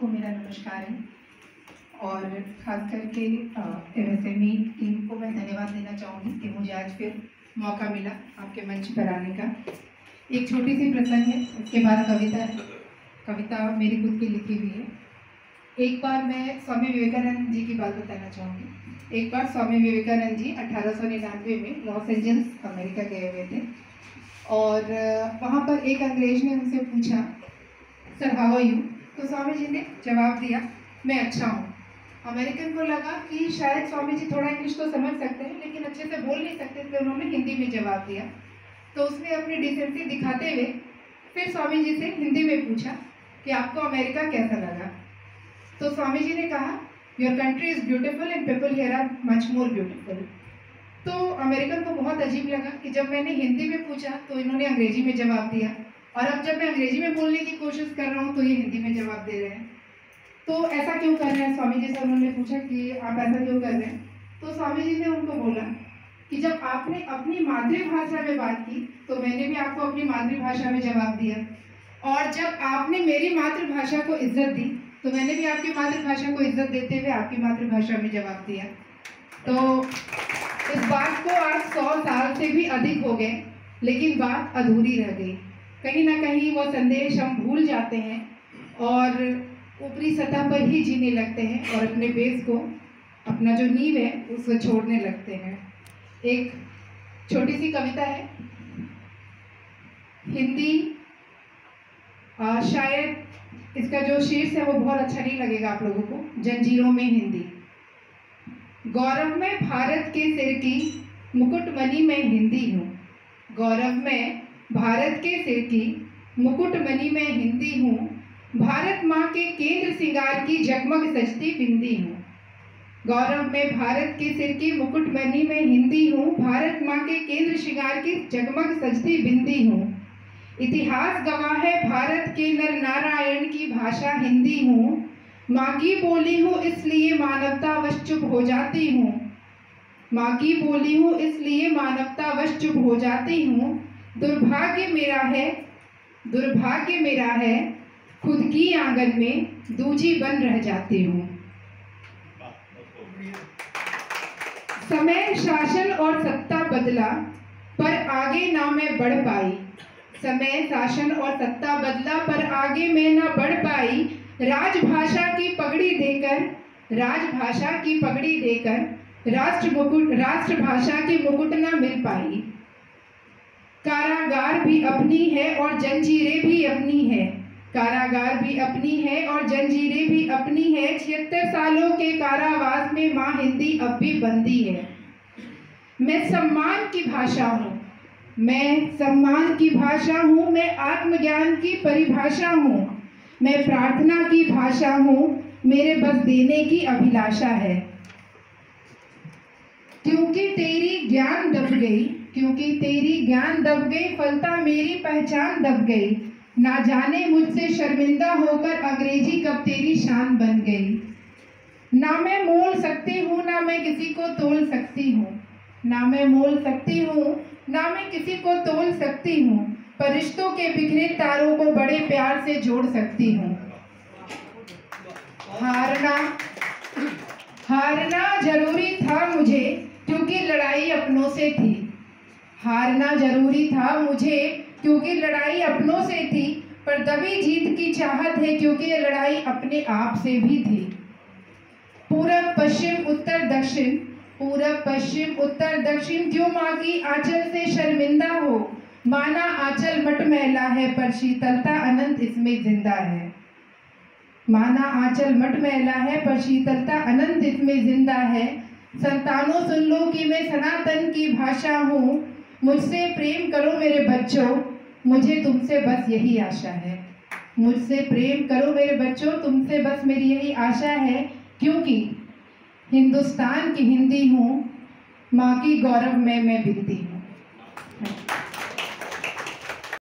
सबको मेरा नमस्कार है और ख़ास करके MSME टीम को मैं धन्यवाद देना चाहूँगी कि मुझे आज फिर मौका मिला आपके मंच पर आने का। एक छोटी सी प्रसंग है, उसके बाद कविता है। कविता मेरी खुद की लिखी हुई है। एक बार मैं स्वामी विवेकानंद जी की बात बताना चाहूँगी। एक बार स्वामी विवेकानंद जी 1899 में लॉस एंजल्स अमेरिका गए हुए थे और वहाँ पर एक अंग्रेज ने उनसे पूछा, सर हाउ आर यू? तो स्वामी जी ने जवाब दिया, मैं अच्छा हूँ। अमेरिकन को लगा कि शायद स्वामी जी थोड़ा इंग्लिश तो समझ सकते हैं लेकिन अच्छे से बोल नहीं सकते थे, उन्होंने हिंदी में जवाब दिया। तो उसने अपनी डिसेंसी दिखाते हुए फिर स्वामी जी से हिंदी में पूछा कि आपको अमेरिका कैसा लगा? तो स्वामी जी ने कहा, your country is beautiful and people here are much more beautiful. तो अमेरिकन को बहुत अजीब लगा कि जब मैंने हिंदी में पूछा तो इन्होंने अंग्रेजी में जवाब दिया और अब जब मैं अंग्रेजी में बोलने की कोशिश कर रहा हूँ तो ये हिंदी में जवाब दे रहे हैं। तो ऐसा क्यों कर रहे हैं स्वामी जी से उन्होंने पूछा कि आप ऐसा क्यों कर रहे हैं? तो स्वामी जी ने उनको बोला कि जब आपने अपनी मातृभाषा में बात की तो मैंने भी आपको अपनी मातृभाषा में जवाब दिया, और जब आपने मेरी मातृभाषा को इज्जत दी तो मैंने भी आपकी मातृभाषा को इज्जत देते हुए आपकी मातृभाषा में जवाब दिया। तो इस बात को आज 100 साल से भी अधिक हो गए लेकिन बात अधूरी रह गई। कहीं ना कहीं वो संदेश हम भूल जाते हैं और ऊपरी सतह पर ही जीने लगते हैं और अपने बेस को, अपना जो नींव है उसको छोड़ने लगते हैं। एक छोटी सी कविता है, हिंदी शायद इसका जो शीर्ष है वो बहुत अच्छा नहीं लगेगा आप लोगों को। जंजीरों में हिंदी। गौरव में भारत के सिर की मुकुटमणि में हिंदी हूँ। गौरव में भारत के सिर की मुकुटमणि में हिंदी हूँ। भारत माँ के केंद्र श्रृंगार की जगमग सजती बिंदी हूँ। गौरव में भारत के सिर की मुकुटमणि में हिंदी हूँ। भारत माँ के केंद्र श्रृंगार की जगमग सजती बिंदी हूँ। इतिहास गवाह है भारत के नर नारायण की भाषा हिंदी हूँ। माँ की बोली हूँ इसलिए मानवतावश चुप हो जाती हूँ। माँ की बोली हूँ इसलिए मानवतावश चुप हो जाती हूँ। दुर्भाग्य मेरा है खुद की आंगन में दूजी बन रह जाती हूँ। समय शासन और सत्ता बदला पर आगे ना मैं बढ़ पाई। समय शासन और सत्ता बदला पर आगे मैं ना बढ़ पाई। राजभाषा की पगड़ी देकर राष्ट्रभाषा की मुकुट ना मिल पाई। कारागार भी अपनी है और जंजीरें भी अपनी है। कारागार भी अपनी है और जंजीरें भी अपनी है। 76 सालों के कारावास में माँ हिंदी अब भी बंदी है। मैं सम्मान की भाषा हूँ। मैं आत्मज्ञान की परिभाषा हूँ। मैं प्रार्थना की भाषा हूँ। मेरे बस देने की अभिलाषा है। क्योंकि तेरी ज्ञान दब गई फलता मेरी पहचान दब गई। ना जाने मुझसे शर्मिंदा होकर अंग्रेजी कब तेरी शान बन गई। ना मैं मोल सकती हूँ ना मैं किसी को तोल सकती हूँ। ना मैं मोल सकती हूँ ना मैं किसी को तोल सकती हूँ। पर रिश्तों के बिखरे तारों को बड़े प्यार से जोड़ सकती हूँ। हारना जरूरी था मुझे क्योंकि लड़ाई अपनों से थी। हारना जरूरी था मुझे क्योंकि लड़ाई अपनों से थी। पर दबी जीत की चाहत है क्योंकि ये लड़ाई अपने आप से भी थी। पूरब पश्चिम उत्तर दक्षिण क्यों माँ की आंचल से शर्मिंदा हो। माना आंचल मटमैला है पर शीतलता अनंत इसमें जिंदा है। माना आंचल मटमैला है पर शीतलता अनंत इसमें जिंदा है। संतानों सुन लो कि मैं सनातन की भाषा हूँ। मुझसे प्रेम करो मेरे बच्चों, मुझे तुमसे बस यही आशा है। मुझसे प्रेम करो मेरे बच्चों, तुमसे बस मेरी यही आशा है। क्योंकि हिंदुस्तान की हिंदी हूँ, माँ की गौरव में मैं बिकती हूँ।